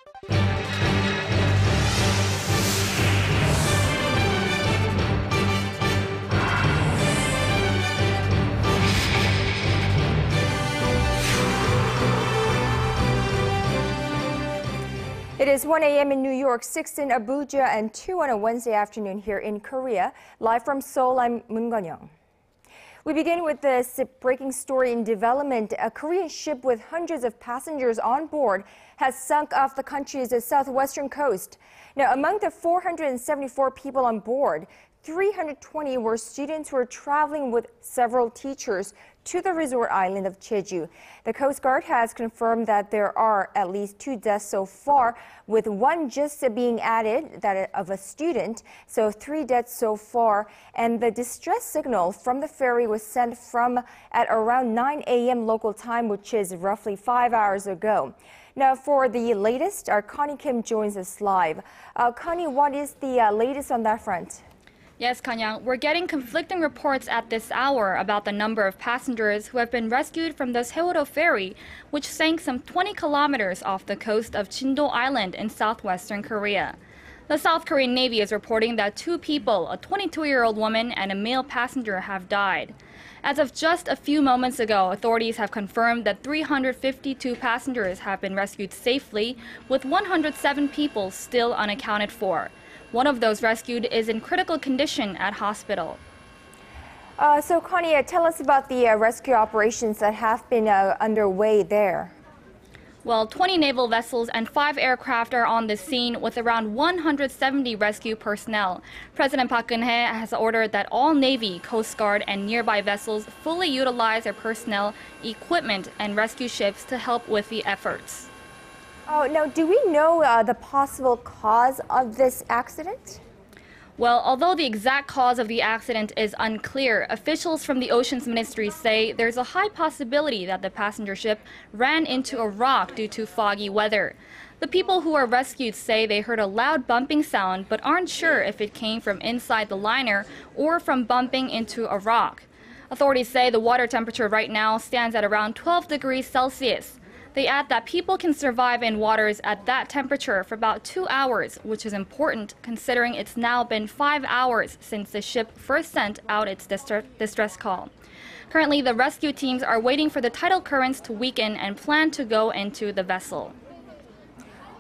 It is 1 a.m. in New York, 6 in Abuja, and 2 on a Wednesday afternoon here in Korea. Live from Seoul, I'm Conn-young. We begin with this breaking story in development. A Korean ship with hundreds of passengers on board has sunk off the country's southwestern coast. Now, among the 474 people on board, 320 were students who were traveling with several teachers to the resort island of Jeju. The Coast Guard has confirmed that there are at least 2 deaths so far, with 1 just being added, that of a student, so 3 deaths so far. And the distress signal from the ferry was sent at around 9 a.m. local time, which is roughly 5 hours ago. Now, for the latest, our Connie Kim joins us live. Connie, what is the latest on that front? Yes, Conn-young, we're getting conflicting reports at this hour about the number of passengers who have been rescued from the Saewolho ferry, which sank some 20 kilometers off the coast of Jindo Island in southwestern Korea. The South Korean Navy is reporting that 2 people, a 22-year-old woman and a male passenger, have died. As of just a few moments ago, authorities have confirmed that 352 passengers have been rescued safely, with 107 people still unaccounted for. One of those rescued is in critical condition at hospital. So, Connie, tell us about the rescue operations that have been underway there. Well, 20 naval vessels and 5 aircraft are on the scene with around 170 rescue personnel. President Park Geun-hye has ordered that all Navy, Coast Guard, and nearby vessels fully utilize their personnel, equipment, and rescue ships to help with the efforts. Oh, now, do we know the possible cause of this accident? Well, although the exact cause of the accident is unclear, officials from the Oceans Ministry say there's a high possibility that the passenger ship ran into a rock due to foggy weather. The people who were rescued say they heard a loud bumping sound but aren't sure if it came from inside the liner or from bumping into a rock. Authorities say the water temperature right now stands at around 12 degrees Celsius. They add that people can survive in waters at that temperature for about 2 hours, which is important considering it's now been 5 hours since the ship first sent out its distress call. Currently, the rescue teams are waiting for the tidal currents to weaken and plan to go into the vessel.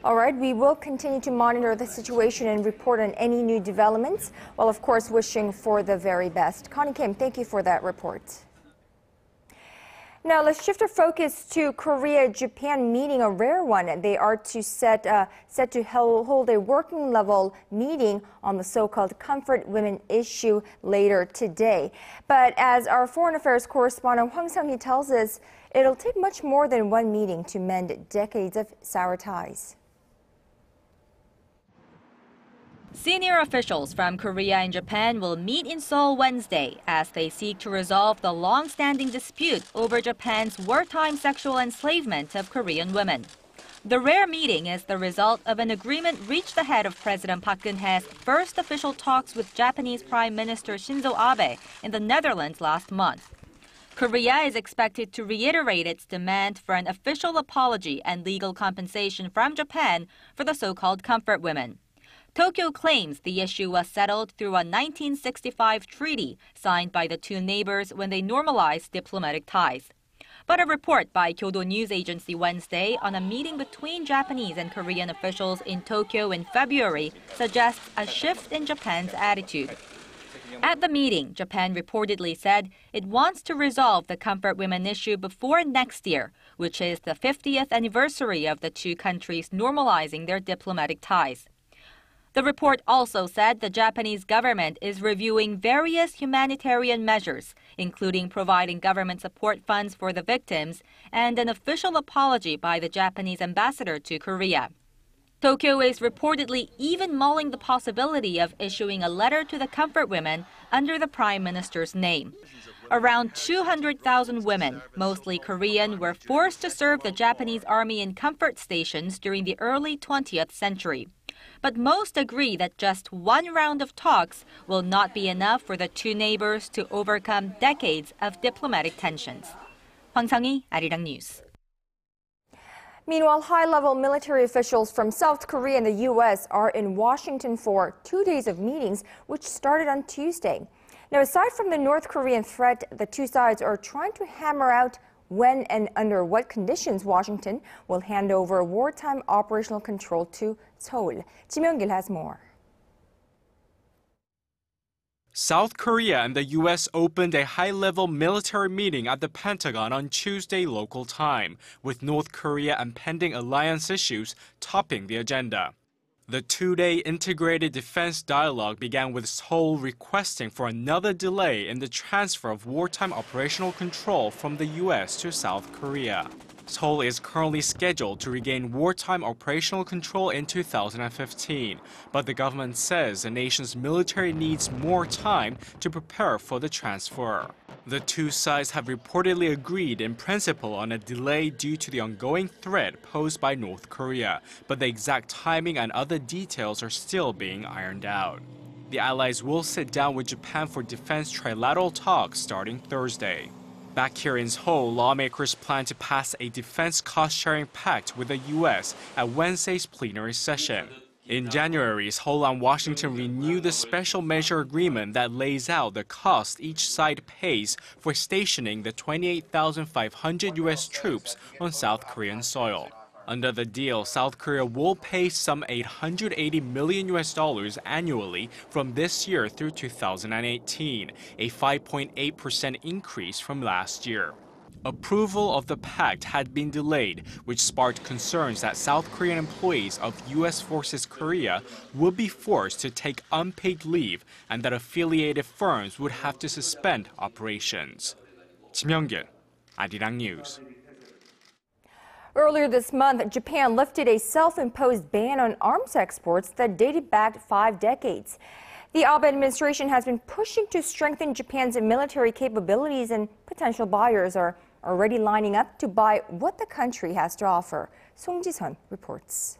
All right, we will continue to monitor the situation and report on any new developments, while of course wishing for the very best. Connie Kim, thank you for that report. Now let's shift our focus to Korea-Japan meeting, a rare one. They are set to hold a working level meeting on the so-called comfort women issue later today. But as our foreign affairs correspondent Hwang Sang-hee tells us, it'll take much more than one meeting to mend decades of sour ties. Senior officials from Korea and Japan will meet in Seoul Wednesday as they seek to resolve the long-standing dispute over Japan's wartime sexual enslavement of Korean women. The rare meeting is the result of an agreement reached ahead of President Park Geun-hye's first official talks with Japanese Prime Minister Shinzo Abe in the Netherlands last month. Korea is expected to reiterate its demand for an official apology and legal compensation from Japan for the so-called comfort women. Tokyo claims the issue was settled through a 1965 treaty signed by the 2 neighbors when they normalized diplomatic ties. But a report by Kyodo News Agency Wednesday on a meeting between Japanese and Korean officials in Tokyo in February suggests a shift in Japan's attitude. At the meeting, Japan reportedly said it wants to resolve the comfort women issue before next year, which is the 50th anniversary of the 2 countries normalizing their diplomatic ties. The report also said the Japanese government is reviewing various humanitarian measures, including providing government support funds for the victims and an official apology by the Japanese ambassador to Korea. Tokyo is reportedly even mulling the possibility of issuing a letter to the comfort women under the prime minister's name. Around 200,000 women, mostly Korean, were forced to serve the Japanese army in comfort stations during the early 20th century. But most agree that just one round of talks will not be enough for the 2 neighbors to overcome decades of diplomatic tensions. Hwang Sang-hee, ARIRANG News. Meanwhile, high-level military officials from South Korea and the U.S. are in Washington for 2 days of meetings, which started on Tuesday. Now, aside from the North Korean threat, the two sides are trying to hammer out when and under what conditions Washington will hand over wartime operational control to Seoul. Kim Young-gil has more. South Korea and the U.S. opened a high-level military meeting at the Pentagon on Tuesday local time, with North Korea and pending alliance issues topping the agenda. The two-day integrated defense dialogue began with Seoul requesting for another delay in the transfer of wartime operational control from the U.S. to South Korea. Seoul is currently scheduled to regain wartime operational control in 2015, but the government says the nation's military needs more time to prepare for the transfer. The two sides have reportedly agreed in principle on a delay due to the ongoing threat posed by North Korea, but the exact timing and other details are still being ironed out. The allies will sit down with Japan for defense trilateral talks starting Thursday. Back here in Seoul, lawmakers plan to pass a defense cost-sharing pact with the U.S. at Wednesday's plenary session. In January, Seoul and Washington renewed the special measure agreement that lays out the cost each side pays for stationing the 28,500 U.S. troops on South Korean soil. Under the deal, South Korea will pay some $880 million annually from this year through 2018, a 5.8% increase from last year. Approval of the pact had been delayed, which sparked concerns that South Korean employees of U.S. Forces Korea would be forced to take unpaid leave and that affiliated firms would have to suspend operations. Kim Young-gil, ARIRANG News. Earlier this month, Japan lifted a self-imposed ban on arms exports that dated back 5 decades. The Abe administration has been pushing to strengthen Japan's military capabilities, and potential buyers are already lining up to buy what the country has to offer. Song Ji-sun reports.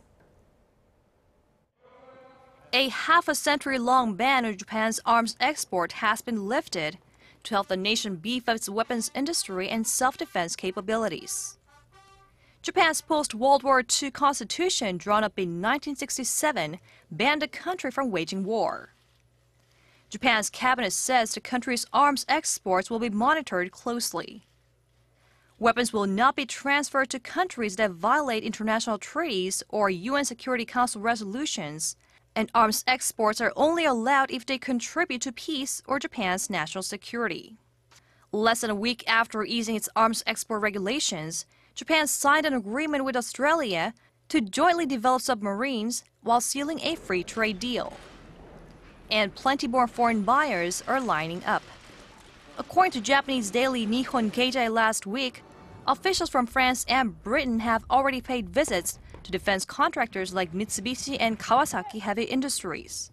A half-a-century-long ban on Japan's arms export has been lifted to help the nation beef up its weapons industry and self-defense capabilities. Japan's post-World War II constitution, drawn up in 1967, banned the country from waging war. Japan's cabinet says the country's arms exports will be monitored closely. Weapons will not be transferred to countries that violate international treaties or UN Security Council resolutions, and arms exports are only allowed if they contribute to peace or Japan's national security. Less than a week after easing its arms export regulations, Japan signed an agreement with Australia to jointly develop submarines while sealing a free trade deal. And plenty more foreign buyers are lining up. According to Japanese daily Nihon Keizai last week, officials from France and Britain have already paid visits to defense contractors like Mitsubishi and Kawasaki Heavy Industries.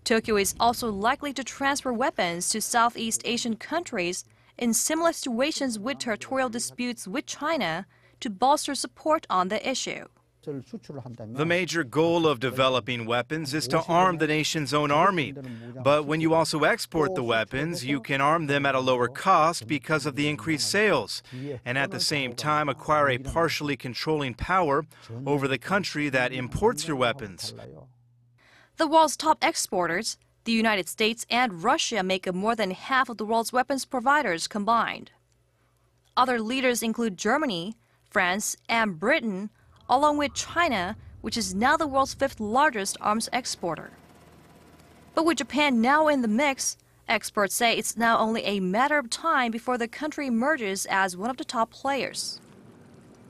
Tokyo is also likely to transfer weapons to Southeast Asian countries in similar situations with territorial disputes with China to bolster support on the issue. The major goal of developing weapons is to arm the nation's own army. But when you also export the weapons, you can arm them at a lower cost because of the increased sales, and at the same time acquire a partially controlling power over the country that imports your weapons. The world's top exporters, the United States and Russia, make up more than half of the world's weapons providers combined. Other leaders include Germany, France, and Britain, along with China, which is now the world's 5th largest arms exporter. But with Japan now in the mix, experts say it's now only a matter of time before the country emerges as one of the top players.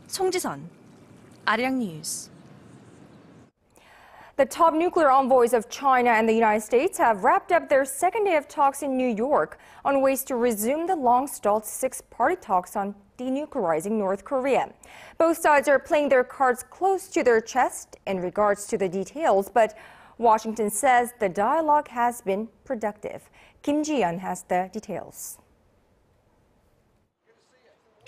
Song Ji-sun, ARIRANG News. The top nuclear envoys of China and the United States have wrapped up their second day of talks in New York on ways to resume the long-stalled 6-party talks on denuclearizing North Korea. Both sides are playing their cards close to their chest in regards to the details, but Washington says the dialogue has been productive. Kim Ji-yeon has the details.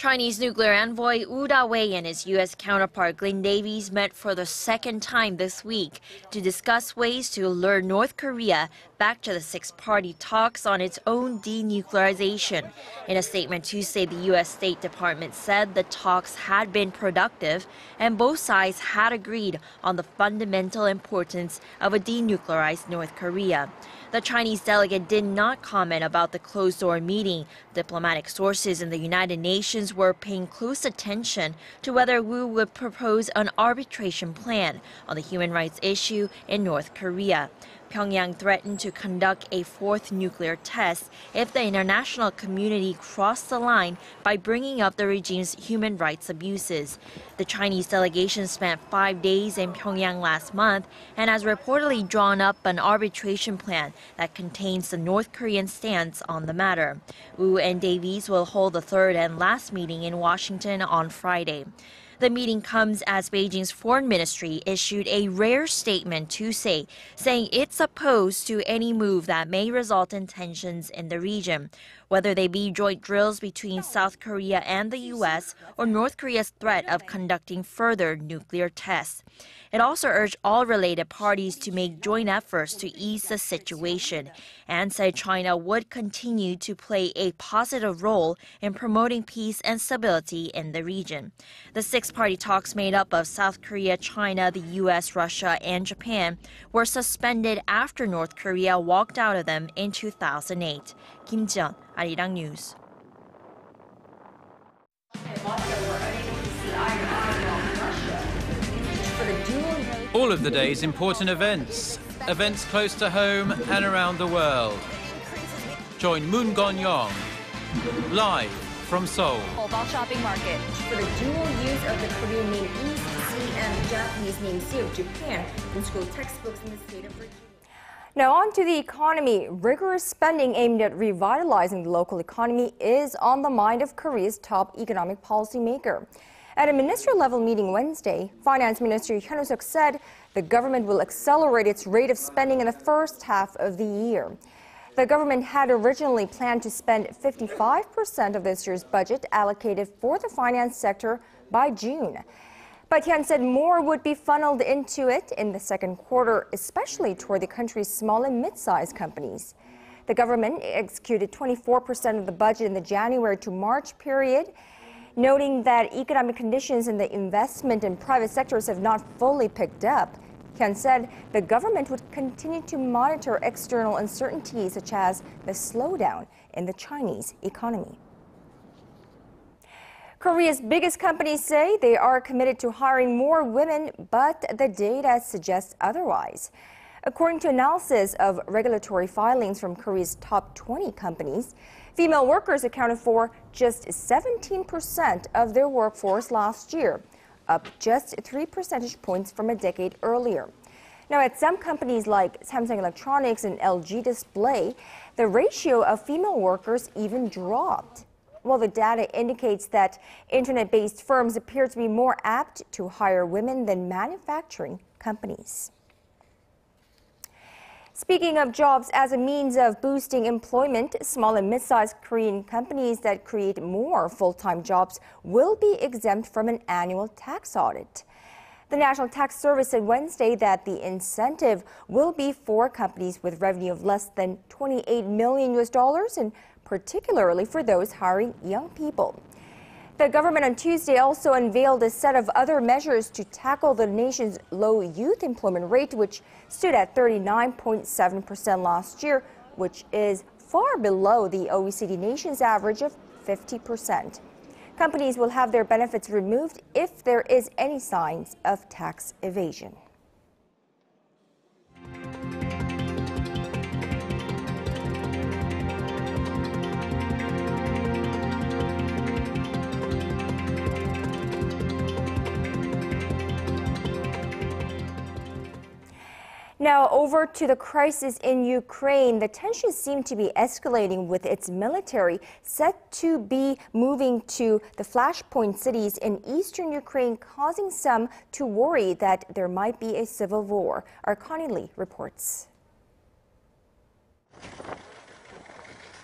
Chinese nuclear envoy Wu Dawei and his U.S. counterpart Glenn Davies met for the second time this week to discuss ways to lure North Korea back to the six-party talks on its own denuclearization. In a statement Tuesday, the U.S. State Department said the talks had been productive and both sides had agreed on the fundamental importance of a denuclearized North Korea. The Chinese delegate did not comment about the closed-door meeting. Diplomatic sources in the United Nations were paying close attention to whether Wu would propose an arbitration plan on the human rights issue in North Korea. Pyongyang threatened to conduct a fourth nuclear test if the international community crossed the line by bringing up the regime's human rights abuses. The Chinese delegation spent 5 days in Pyongyang last month and has reportedly drawn up an arbitration plan that contains the North Korean stance on the matter. Wu and Davies will hold the third and last meeting in Washington on Friday. The meeting comes as Beijing's foreign ministry issued a rare statement Tuesday, saying it's opposed to any move that may result in tensions in the region, whether they be joint drills between South Korea and the U.S. or North Korea's threat of conducting further nuclear tests. It also urged all related parties to make joint efforts to ease the situation and said China would continue to play a positive role in promoting peace and stability in the region. The six-party talks made up of South Korea, China, the U.S., Russia, and Japan were suspended after North Korea walked out of them in 2008. Kim Jeon, ARIRANG News. All of the day's important events close to home and around the world. Join Conn-young live from Seoul. Mobile shopping market for the dual use of the Korean name East Sea and Japanese name Sea of Japan in school textbooks in the state of Virginia. Now on to the economy. Rigorous spending aimed at revitalizing the local economy is on the mind of Korea's top economic policymaker. At a ministerial-level meeting Wednesday, Finance Minister Hyun Suk said the government will accelerate its rate of spending in the first half of the year. The government had originally planned to spend 55% of this year's budget allocated for the finance sector by June. But Hyun said more would be funneled into it in the second quarter, especially toward the country's small and mid-sized companies. The government executed 24% of the budget in the January to March period, noting that economic conditions in the investment and private sectors have not fully picked up. Hyun said the government would continue to monitor external uncertainties such as the slowdown in the Chinese economy. Korea's biggest companies say they are committed to hiring more women, but the data suggests otherwise. According to analysis of regulatory filings from Korea's top 20 companies, female workers accounted for just 17% of their workforce last year, up just 3 percentage points from a decade earlier. Now, at some companies like Samsung Electronics and LG Display, the ratio of female workers even dropped. Well, the data indicates that internet-based firms appear to be more apt to hire women than manufacturing companies. Speaking of jobs as a means of boosting employment, small and mid-sized Korean companies that create more full-time jobs will be exempt from an annual tax audit. The National Tax Service said Wednesday that the incentive will be for companies with revenue of less than $28 million and particularly for those hiring young people. The government on Tuesday also unveiled a set of other measures to tackle the nation's low youth employment rate, which stood at 39.7% last year, which is far below the OECD nation's average of 50%. Companies will have their benefits removed if there is any signs of tax evasion. Now, over to the crisis in Ukraine. The tensions seem to be escalating with its military set to be moving to the flashpoint cities in eastern Ukraine, causing some to worry that there might be a civil war. Our Connie Lee reports.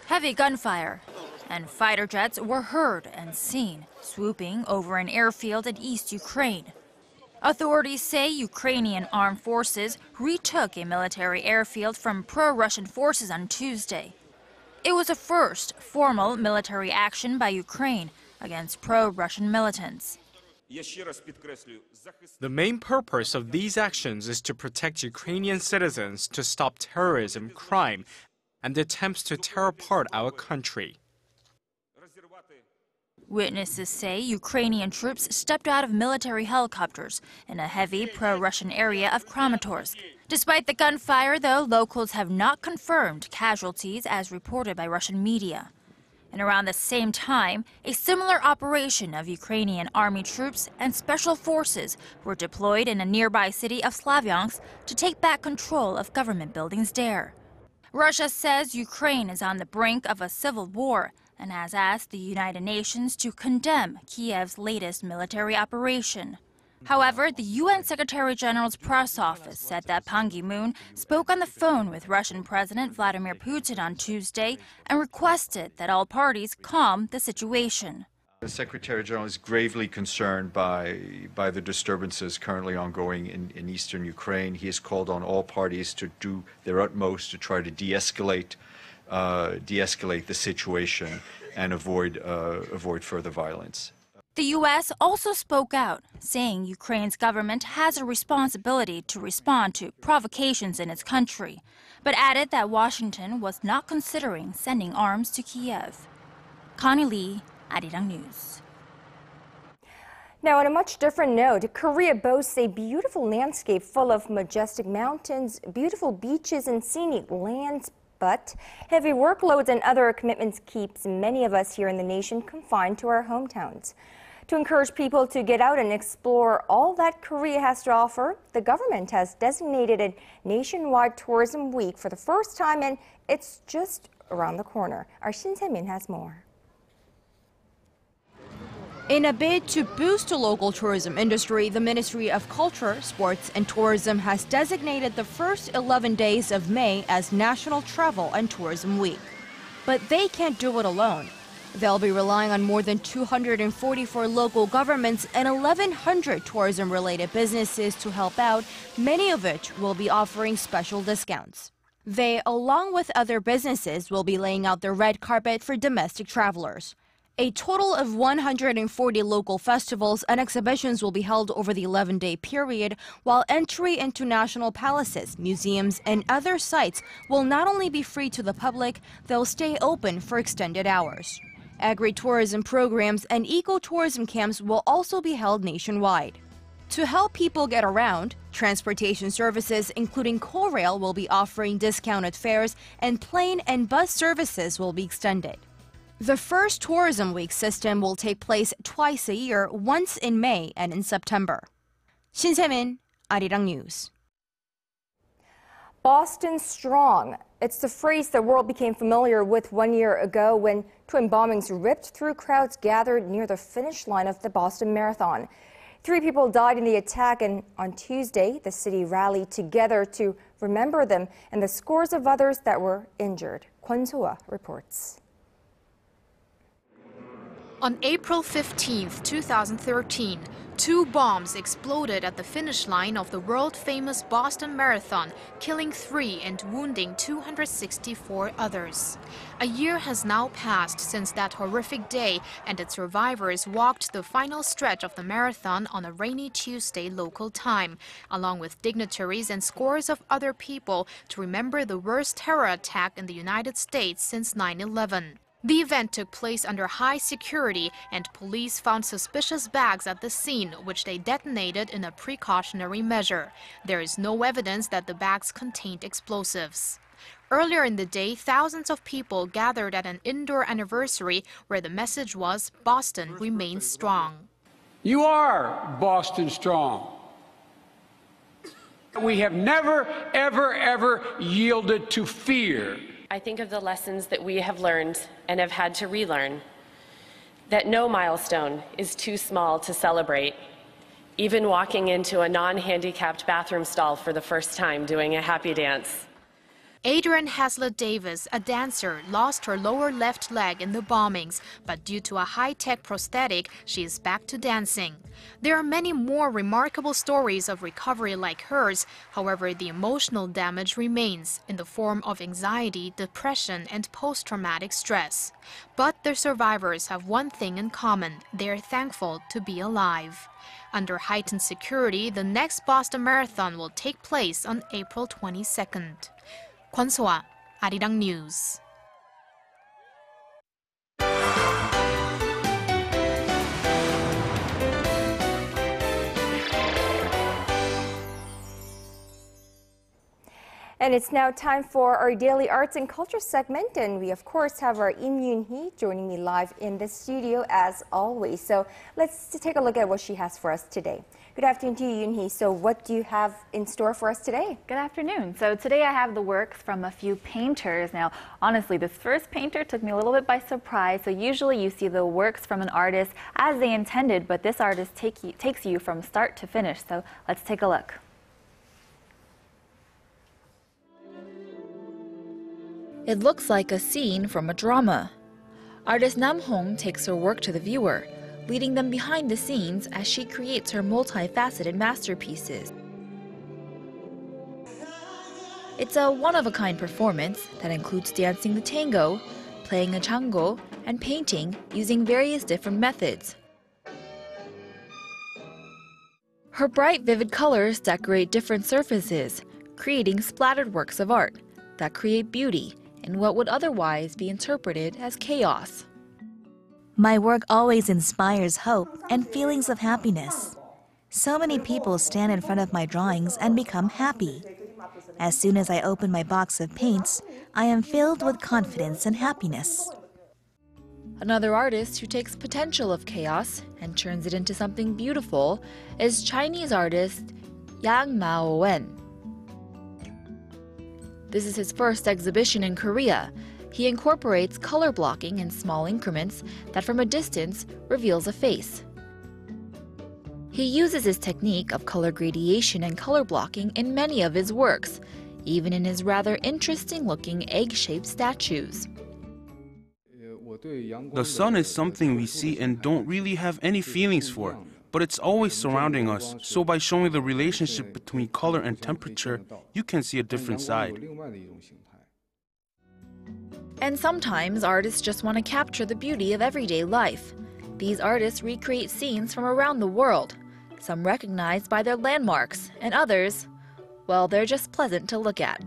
Heavy gunfire. and fighter jets were heard and seen swooping over an airfield in East Ukraine. Authorities say Ukrainian armed forces retook a military airfield from pro-Russian forces on Tuesday. It was the first formal military action by Ukraine against pro-Russian militants. The main purpose of these actions is to protect Ukrainian citizens to stop terrorism, crime, and attempts to tear apart our country. Witnesses say Ukrainian troops stepped out of military helicopters in a heavy pro-Russian area of Kramatorsk. Despite the gunfire, though, locals have not confirmed casualties as reported by Russian media. And around the same time, a similar operation of Ukrainian army troops and special forces were deployed in a nearby city of Slavyansk to take back control of government buildings there. Russia says Ukraine is on the brink of a civil war and has asked the United Nations to condemn Kiev's latest military operation. However, the UN Secretary-General's press office said that Ban Ki-moon spoke on the phone with Russian President Vladimir Putin on Tuesday and requested that all parties calm the situation. The Secretary-General is gravely concerned by the disturbances currently ongoing in eastern Ukraine. He has called on all parties to do their utmost to try to de-escalate the situation and avoid further violence. The U.S. also spoke out, saying Ukraine's government has a responsibility to respond to provocations in its country, but added that Washington was not considering sending arms to Kiev. Connie Lee, ARIRANG News. Now, on a much different note, Korea boasts a beautiful landscape full of majestic mountains, beautiful beaches, and scenic lands. But heavy workloads and other commitments keeps many of us here in the nation confined to our hometowns. To encourage people to get out and explore all that Korea has to offer, the government has designated a nationwide tourism week for the first time, and it's just around the corner. Our Shin Se-min has more. In a bid to boost the local tourism industry, the Ministry of Culture, Sports and Tourism has designated the first 11 days of May as National Travel and Tourism Week. But they can't do it alone. They'll be relying on more than 244 local governments and 1,100 tourism-related businesses to help out, many of which will be offering special discounts. They, along with other businesses, will be laying out the red carpet for domestic travelers. A total of 140 local festivals and exhibitions will be held over the 11-day period, while entry into national palaces, museums, and other sites will not only be free to the public, they'll stay open for extended hours. Agri-tourism programs and eco-tourism camps will also be held nationwide. To help people get around, transportation services including Korail will be offering discounted fares, and plane and bus services will be extended. The first Tourism Week system will take place twice a year, once in May and in September. Shin Se-min, ARIRANG News. Boston strong. It's the phrase the world became familiar with 1 year ago when twin bombings ripped through crowds gathered near the finish line of the Boston Marathon. 3 people died in the attack, and on Tuesday, the city rallied together to remember them and the scores of others that were injured. Kwon So-ah reports. On April 15, 2013, 2 bombs exploded at the finish line of the world-famous Boston Marathon, killing 3 and wounding 264 others. A year has now passed since that horrific day, and its survivors walked the final stretch of the marathon on a rainy Tuesday local time, along with dignitaries and scores of other people to remember the worst terror attack in the United States since 9/11. The event took place under high security, and police found suspicious bags at the scene, which they detonated in a precautionary measure. There is no evidence that the bags contained explosives. Earlier in the day, thousands of people gathered at an indoor anniversary where the message was, "Boston remains strong." You are Boston strong. We have never, ever, ever yielded to fear. I think of the lessons that we have learned and have had to relearn, that no milestone is too small to celebrate. Even walking into a non-handicapped bathroom stall for the first time doing a happy dance. Adrian Haslett-Davis, a dancer, lost her lower left leg in the bombings, but due to a high-tech prosthetic, she is back to dancing. There are many more remarkable stories of recovery like hers. However, the emotional damage remains in the form of anxiety, depression, and post-traumatic stress. But the survivors have one thing in common: they are thankful to be alive. Under heightened security, the next Boston Marathon will take place on April 22nd. 권소아, 아리랑 뉴스. And it's now time for our daily arts and culture segment, and we of course have our Im Yoon-hee joining me live in the studio as always. So let's take a look at what she has for us today. Good afternoon to you, Yoon-hee. So what do you have in store for us today? Good afternoon. So today I have the works from a few painters. Now, honestly, this first painter took me a little bit by surprise. So usually you see the works from an artist as they intended, but this artist takes you from start to finish. So let's take a look. It looks like a scene from a drama. Artist Nam Hong takes her work to the viewer, leading them behind the scenes as she creates her multifaceted masterpieces. It's a one-of-a-kind performance that includes dancing the tango, playing a chango, and painting using various different methods. Her bright, vivid colors decorate different surfaces, creating splattered works of art that create beauty in what would otherwise be interpreted as chaos. My work always inspires hope and feelings of happiness. So many people stand in front of my drawings and become happy. As soon as I open my box of paints, I am filled with confidence and happiness. Another artist who takes potential of chaos and turns it into something beautiful is Chinese artist Yang Mao-wen. This is his first exhibition in Korea. He incorporates color blocking in small increments that from a distance reveals a face. He uses his technique of color gradation and color blocking in many of his works, even in his rather interesting-looking egg-shaped statues. The sun is something we see and don't really have any feelings for, but it's always surrounding us, so by showing the relationship between color and temperature, you can see a different side. And sometimes artists just want to capture the beauty of everyday life. These artists recreate scenes from around the world, some recognized by their landmarks, and others, well, they're just pleasant to look at.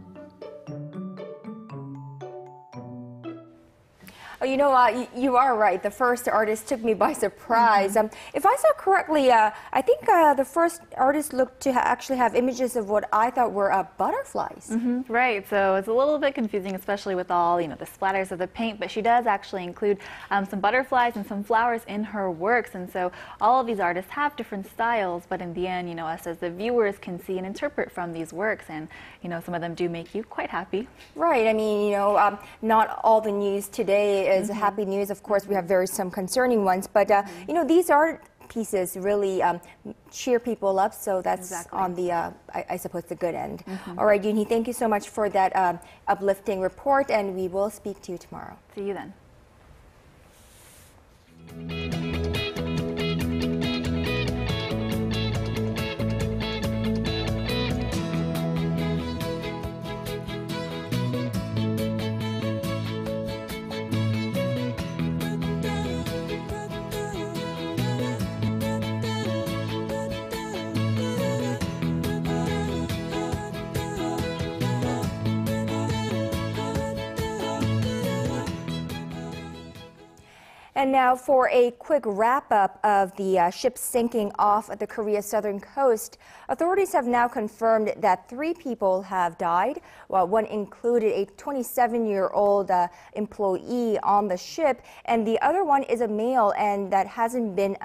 Oh, you know, you are right. The first artist took me by surprise. If I saw correctly, I think the first artist looked to actually have images of what I thought were butterflies. Right, so it's a little bit confusing, especially with all, the splatters of the paint, but she does actually include some butterflies and some flowers in her works, and so all of these artists have different styles, but in the end, us as the viewers can see and interpret from these works, and, some of them do make you quite happy. Right, I mean, not all the news today is happy news. Of course, we have some concerning ones, but these art pieces really cheer people up, so that's on the, I suppose, the good end. All right, Yoon-hee, thank you so much for that uplifting report, and we will speak to you tomorrow. See you then. And now for a quick wrap-up of the ship sinking off the Korea's southern coast. Authorities have now confirmed that 3 people have died, while one included a 27-year-old employee on the ship, and the other one is a male and that hasn't been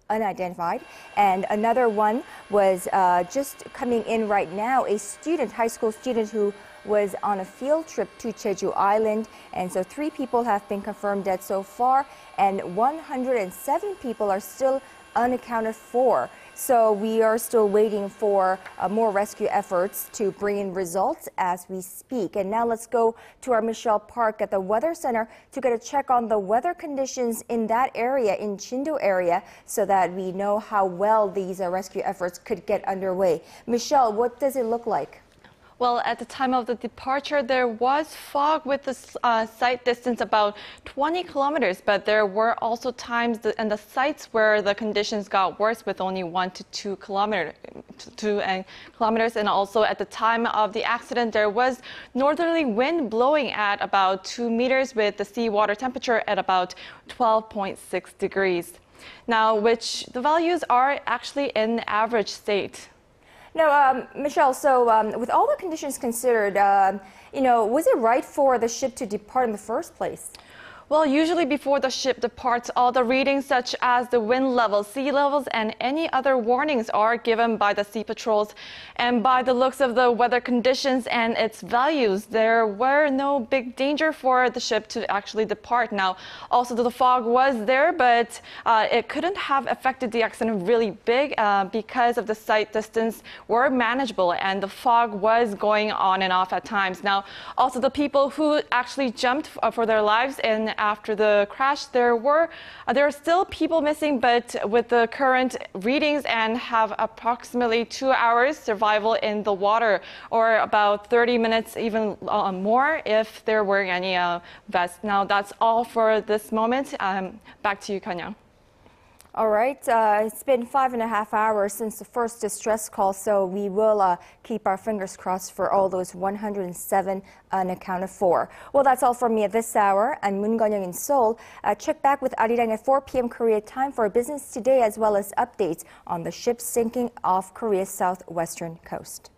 unidentified. And another one was just coming in right now, a student, high school student who was on a field trip to Jeju Island, and so 3 people have been confirmed dead so far, and 107 people are still unaccounted for. So we are still waiting for more rescue efforts to bring in results as we speak. And now let's go to our Michelle Park at the Weather Center to get a check on the weather conditions in that area, in Jindo area, so that we know how well these rescue efforts could get underway. Michelle, what does it look like? Well, at the time of the departure, there was fog with the sight distance about 20 kilometers, but there were also times and the sites where the conditions got worse with only 1 to 2 kilometers. And also at the time of the accident, there was northerly wind blowing at about 2 meters with the seawater temperature at about 12.6 degrees. Now, which the values are actually in average state. Now, Michelle, so with all the conditions considered, was it right for the ship to depart in the first place? Well, usually before the ship departs, all the readings such as the wind level, sea levels, and any other warnings are given by the sea patrols. And by the looks of the weather conditions and its values, there were no big danger for the ship to actually depart. Now, also the fog was there, but it couldn't have affected the accident really big because of the sight distance were manageable and the fog was going on and off at times. Now, also the people who actually jumped for their lives and after the crash, there are still people missing, but with the current readings and have approximately 2 hours survival in the water, or about 30 minutes even more if there were any vests. Now that's all for this moment. Back to you, Conn-young. All right, it's been 5.5 hours since the first distress call, so we will keep our fingers crossed for all those 107 unaccounted for. Well, that's all from me at this hour. I'm Conn-young in Seoul. Check back with ARIRANG at 4 p.m. Korea time for Business Today, as well as updates on the ship sinking off Korea's southwestern coast.